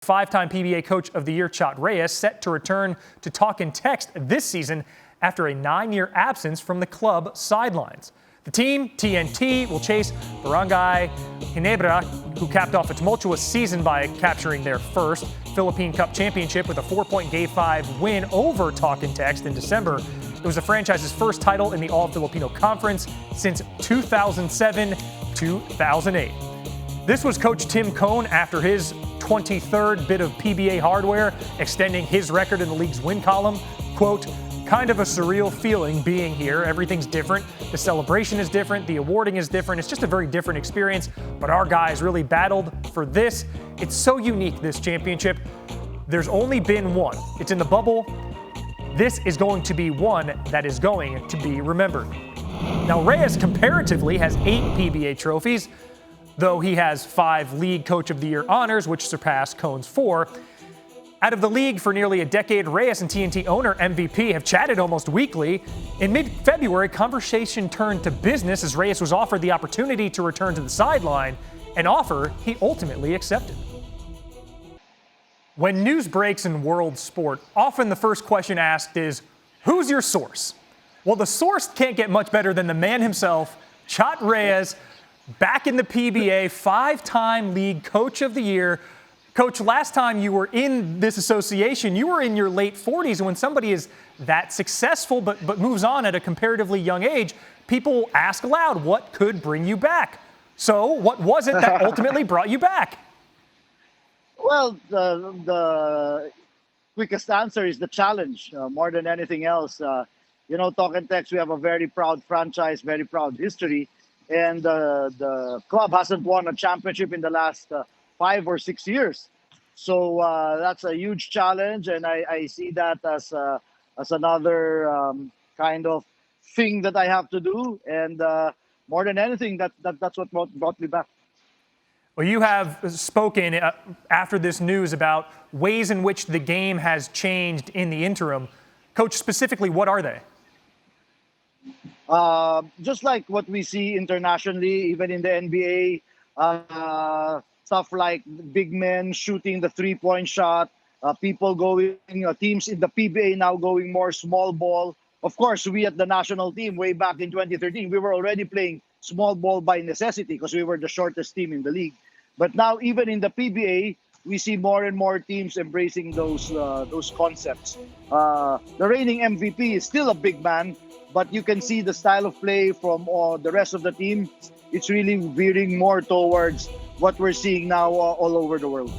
Five-time PBA Coach of the Year Chot Reyes set to return to talk and text this season after a 9-year absence from the club sidelines. The team, TNT, will chase Barangay Ginebra, who capped off a tumultuous season by capturing their first Philippine Cup championship with a 4-point Game 5 win over Talk and Text in December. It was the franchise's first title in the All-Filipino Conference since 2007-2008. This was Coach Tim Cone after his 23rd bit of PBA hardware, extending his record in the league's win column. Quote, "Kind of a surreal feeling being here. Everything's different. The celebration is different. The awarding is different. It's just a very different experience. But our guys really battled for this. It's so unique, this championship. There's only been one. It's in the bubble. This is going to be one that is going to be remembered." Now, Reyes comparatively has 8 PBA trophies, though he has 5 League Coach of the Year honors, which surpass Cone's 4. Out of the league for nearly a decade, Reyes and TNT owner MVP have chatted almost weekly. In mid-February, conversation turned to business as Reyes was offered the opportunity to return to the sideline, an offer he ultimately accepted. When news breaks in world sport, often the first question asked is, who's your source? Well, the source can't get much better than the man himself, Chot Reyes, back in the PBA, 5-time League Coach of the Year. Coach, last time you were in this association, you were in your late 40s. And when somebody is that successful but moves on at a comparatively young age, people ask aloud, what could bring you back? So what was it that ultimately brought you back? Well, the quickest answer is the challenge, more than anything else. Talk and Text, we have a very proud franchise, very proud history. And the club hasn't won a championship in the last 5 or 6 years. So that's a huge challenge, and I see that as another kind of thing that I have to do. And more than anything, that's what brought me back. Well, you have spoken after this news about ways in which the game has changed in the interim. Coach, specifically, what are they? Just like what we see internationally, even in the NBA, stuff like big men shooting the 3-point shot, people going, teams in the PBA now going more small ball. Of course, we at the national team way back in 2013, we were already playing small ball by necessity because we were the shortest team in the league. But now, even in the PBA, we see more and more teams embracing those concepts. The reigning MVP is still a big man, but you can see the style of play from the rest of the team. It's really veering more towards what we're seeing now all over the world.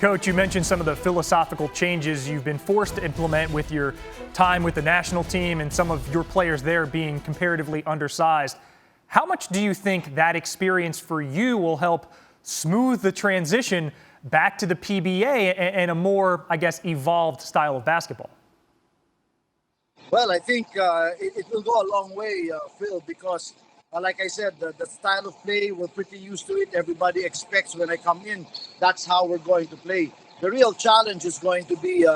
Coach, you mentioned some of the philosophical changes you've been forced to implement with your time with the national team and some of your players there being comparatively undersized. How much do you think that experience for you will help smooth the transition back to the PBA and a more, evolved style of basketball? Well, I think it will go a long way, Phil, because like I said, the style of play, we're pretty used to it. Everybody expects when I come in, that's how we're going to play. The real challenge is going to be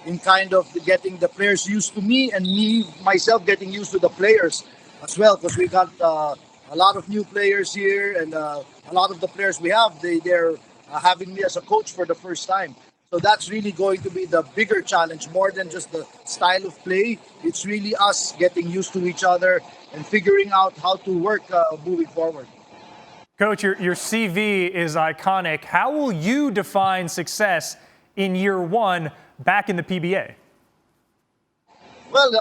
in kind of getting the players used to me and myself getting used to the players as well, because we got a lot of new players here, and a lot of the players we have, they're having me as a coach for the first time. So that's really going to be the bigger challenge, more than just the style of play. It's really us getting used to each other and figuring out how to work moving forward. Coach, your CV is iconic. How will you define success in year 1 back in the PBA? Well,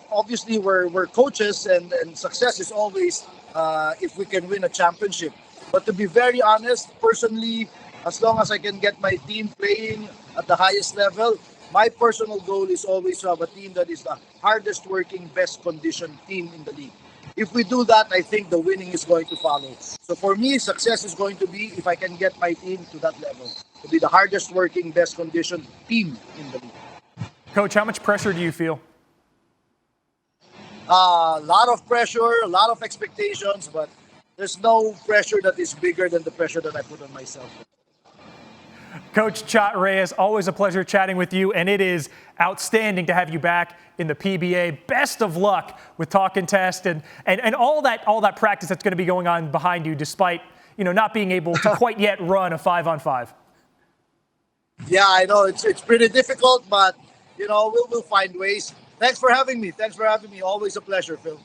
obviously we're coaches, and success is always if we can win a championship. But to be very honest, personally, as long as I can get my team playing at the highest level, my personal goal is always to have a team that is the hardest working, best conditioned team in the league. If we do that, I think the winning is going to follow. So for me, success is going to be if I can get my team to that level, to be the hardest working, best conditioned team in the league. Coach, how much pressure do you feel? A lot of pressure, a lot of expectations, but there's no pressure that is bigger than the pressure that I put on myself. Coach Chot Reyes, always a pleasure chatting with you, and it is outstanding to have you back in the PBA. Best of luck with Talk and Test and all that practice that's going to be going on behind you, despite not being able to quite yet run a 5-on-5. Yeah, I know it's pretty difficult, but we'll find ways. Thanks for having me. Always a pleasure, Phil.